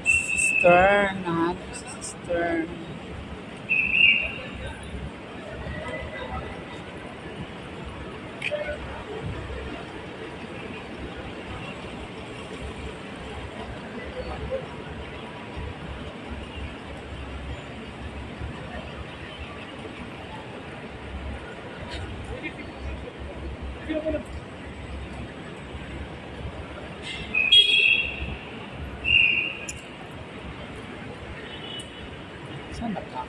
Sister, nahanap si sister. Saan na ka?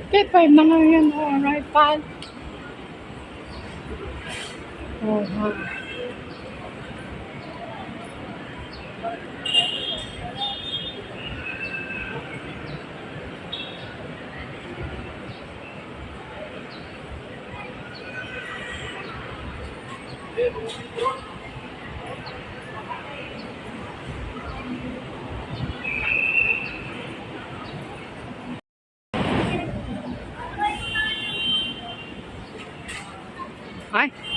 Get 5 na nga yan. Alright, pal. Oh, ha.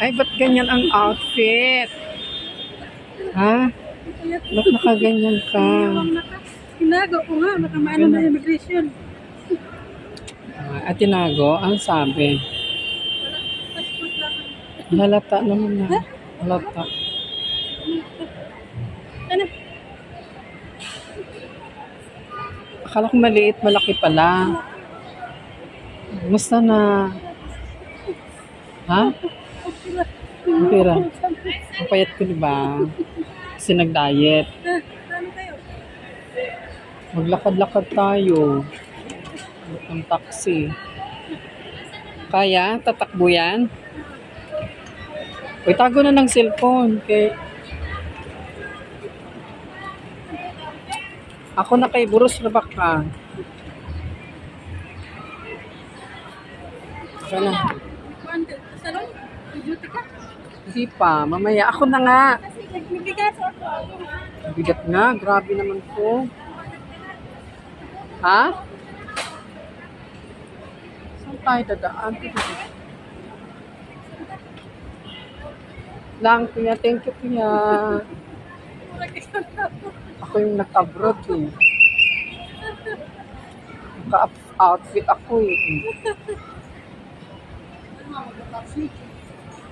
Ay, ba't ganyan ang outfit? Ha? Ba't nakaganyan ka? Tinago ko nga, matamaan na immigration. At tinago, ang sabi? Passport lang. Halata naman na. Halata. Ano? Akala ko maliit, malaki pala. Musta na? Ha? Ang pera. Ang payat ko, diba? Kasi nag-diet. Ano kayo? Maglakad-lakad tayo. Ang taxi. Kaya? Tatakbo yan? Uy, tago na ng cellphone. Okay. Ako na kay Buros na baka. Ako na. Salon? Duty ka? Hindi pa. Mamaya. Ako na nga. Kasi nagbibigas ako. Bigat nga. Grabe naman po. Ha? Saan tayo dadaan? Lang, kuya. Thank you, kuya. Ako yung nag-abroad eh. Naka-outfit ako eh.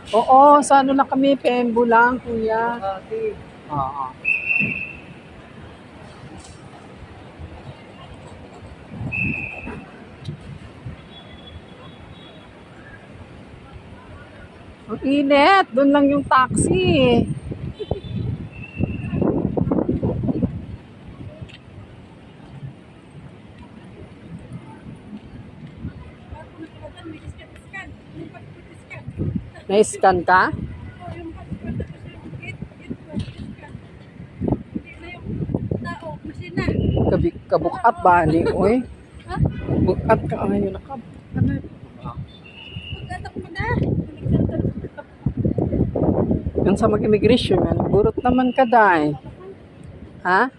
Oo, sa ano na kami, Pembo lang, kuya. Oo. Ang init, doon lang yung taxi. Na-scan ka? Kabukat ba ni oy? Ha? Bukat ka ayo na ka. Yan sa mag-immigration, burot naman ka dai. Ha?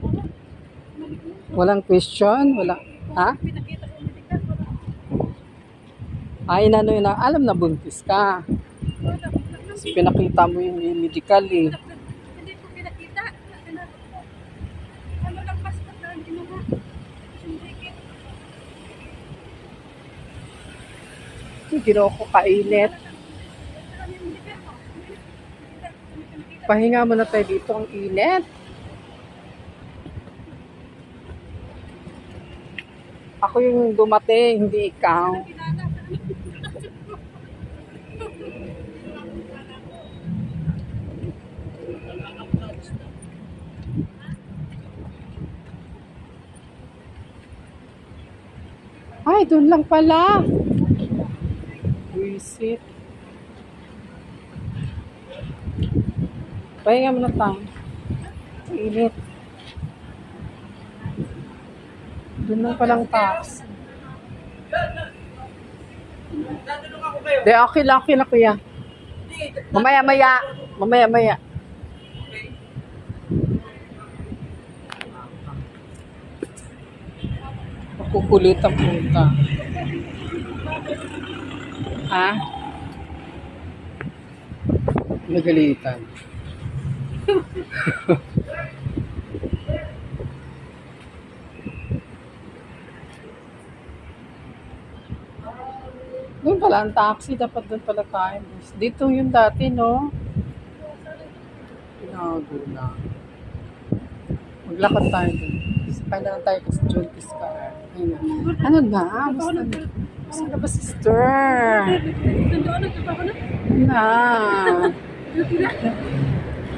Walang question? Wala. Ha? Ay, inano yun, alam na buntis ka. Kasi pinakita mo yung medical eh. Hindi ko pinakita. Ano lang passport na ang kinuha? Hindi ko kainit. Pahinga muna tayo dito, ang init. Ako yung dumating, hindi ikaw. Ay, doon lang pala. Visit. Pahinga muna tayo. Init. Doon lang palang tax. De, okay lang kuya. Mamaya-maya. Mamaya-maya. Makukulit ang punta. Ha? Nagalitan. Doon pala ang taxi. Dapat doon pala tayo. Dito yung dati, no? Pinago na. Maglakad tayo doon. Sakay na lang tayo kasi John Piscar. Ano na? Basta na ba, sister? Nandoon, nagtapa ko na. Na.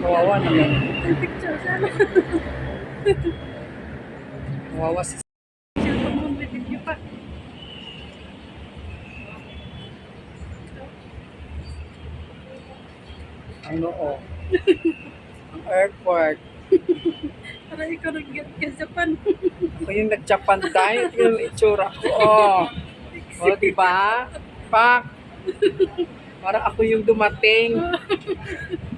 Kawawa naman. May picture sana. Kawawa si Cellphone mo, may video pa. ano oh. Ang airport. Para ikaw nag-get ka Japan. Ako yung nag-Japan tayo. Yung itsura ko. Oh. O, diba? Pak. Parang ako yung dumating.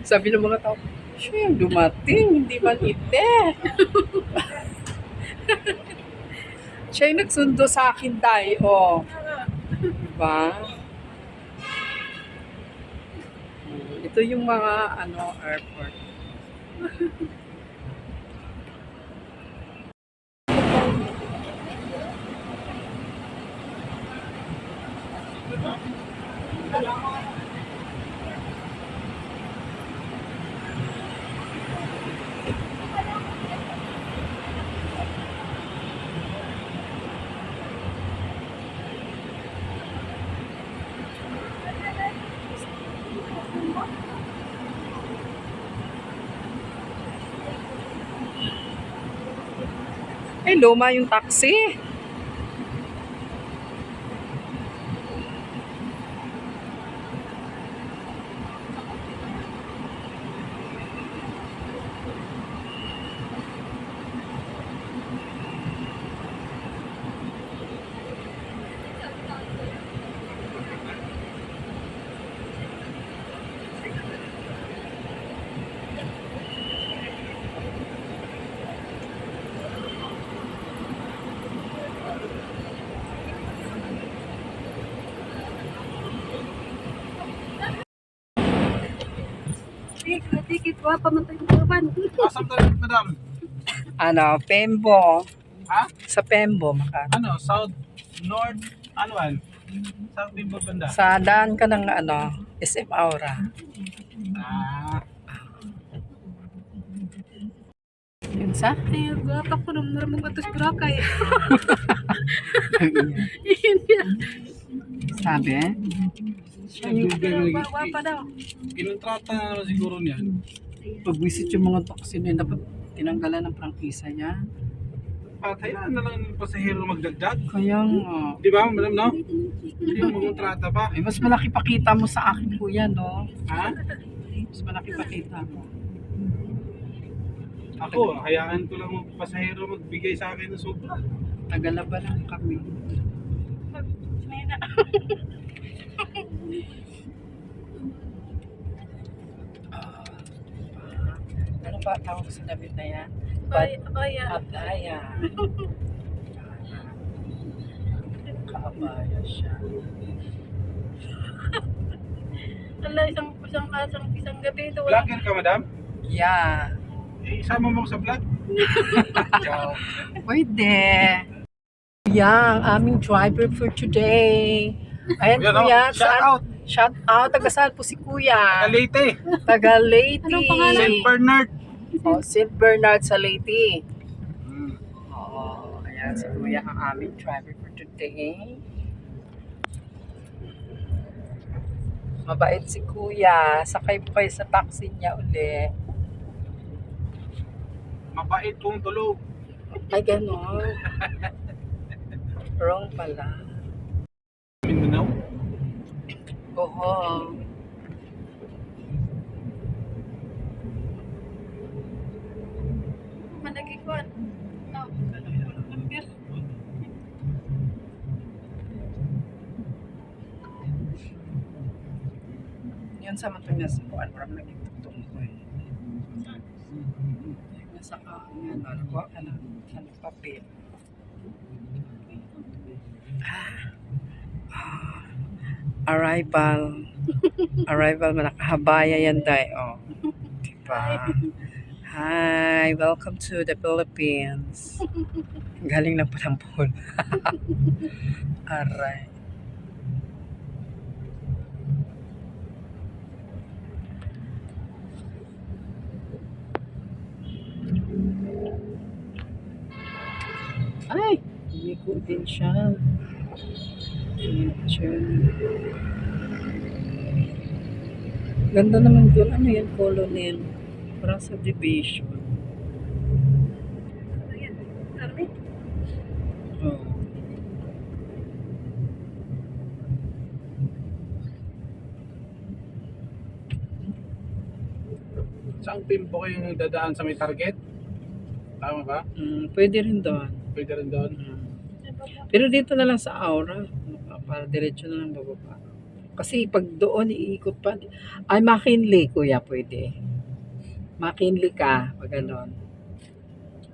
Sabi ng mga tao, siya yung dumating. Hindi man ite. Siya yung nagsundo sa akin tayo. Oh. Diba? Ito yung mga airport. Eh, luma yung taxi. Tikit, wapa man tayo Japan. Asam tayo, madam? Pembo. Ha? Sa Pembo, Makati. Ano? South, North, ano yan? South Timber banda? Sa daan ka ng SM Aura. Ah, Yun sa? Ay, gwapa ko nung maramong atos Boracay. Yun yan. Sabi? Wapa daw. kinontrata na naman siguro niyan. Pag-visit yung mga taxi na yun, dapat tinanggalan ng prangkisa niya. At hayaan na lang yung pasahero magdagdag. Kaya nga. Di ba, madam, no? Hindi yung magkontrata pa. Eh, mas malaki pakita mo sa akin, kuya, no? Ha? Mas malaki pakita mo. Ako, hayaan ko lang mga pasahero magbigay sa akin ng sobra. Tagalaba lang kami. Ano ba tawag sa damit na yan? Abaya. Abaya. Kaabaya siya. Ala, isang gabi ito. Vlogger ka, madam? Yeah. Eh, isama mo ko sa vlog. Pwede. Yang aming driver for today. Ayan Yan, kuya, oh. Shout out. Shout out, taga saan po si Kuya? Leyte. Taga Leyte. Anong pangalan? St. Bernard. Oh, St. Bernard sa Leyte. Hmm. Oo, ayan si Kuya ang aming driver for today. Mabait si Kuya. Sakay po kayo sa taxi niya uli. Mabait kong tulog. Ay, gano'n. Wrong pala. Mindanao. Oo. Managikuan. No. Yan sa matanya sa kuan. Parang naging tutong ko eh. Nasa ka, yan, nalawa ka ng papel. Arrival. Arrival, manakahabaya yan, day. Oh. Diba? Hi, welcome to the Philippines. Galing na palang pool. Aray. Ay, umiko din siya. Ganda naman doon. Ano yan, colonel? Parang subdivision. Ayan. Army? Oh. Saan pimpo kayo yung dadaan sa may target? Tama ba? Pwede rin doon. Pwede rin doon. Pero dito na lang sa Aura. Para diretso na lang bababa. Kasi pag doon iikot pa. Ay, McKinley, kuya, pwede. McKinley ka, pag ganon.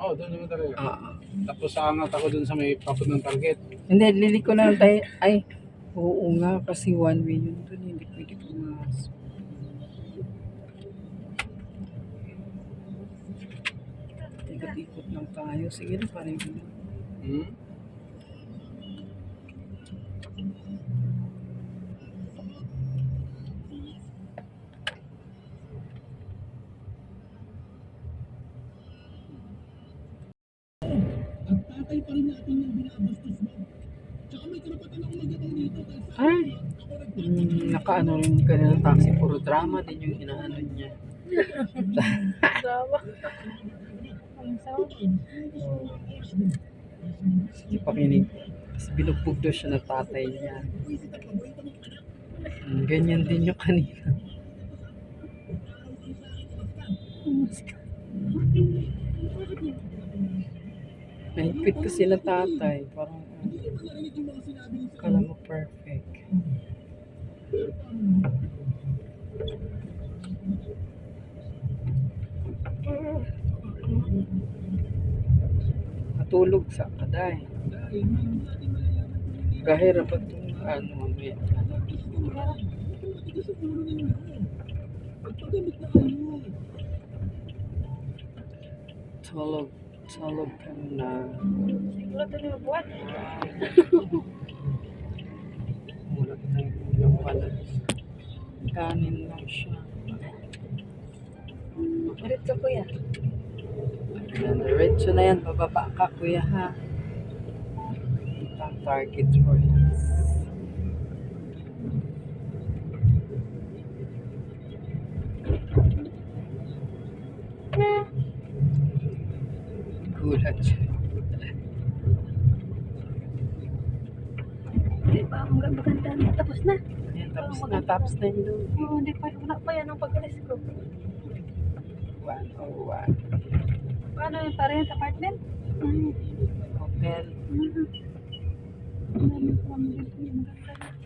Oo, doon naman talaga. Oo. Tapos aangat ako doon sa may papuntang target. Hindi, liliko na lang tayo. Ay, oo nga, kasi one way yun doon. Hindi pwede pumasok. Ikot-ikot lang tayo. Sige na, parang yun. Hmm? Ay, nakaano rin ka na ng taxi. Puro drama din yung inaano niya. Drama. Ang sound. Hindi pa kinig. Kasi binugbog daw siya ng tatay niya. Ganyan din yung kanina. Mahigpit kasi na tatay. Parang kala mo perfect. Matulog sa kaday. Gahira ba itong ano mamaya? Tulog ka na. Siguro ito na buwan. Wala tayong ulam pala. Kanin lang siya. Diretso kuya. Ayan, diretso na yan. Bababa ka, kuya, ha? Ito ang target for us. Gulat siya. Hindi pa, ang maganda. Tapos na. Ayan, tapos na yung load. Oo, hindi pa. Wala pa yan ang pag-alis ko. 101. Paano yung parent apartment? Hotel. Maganda.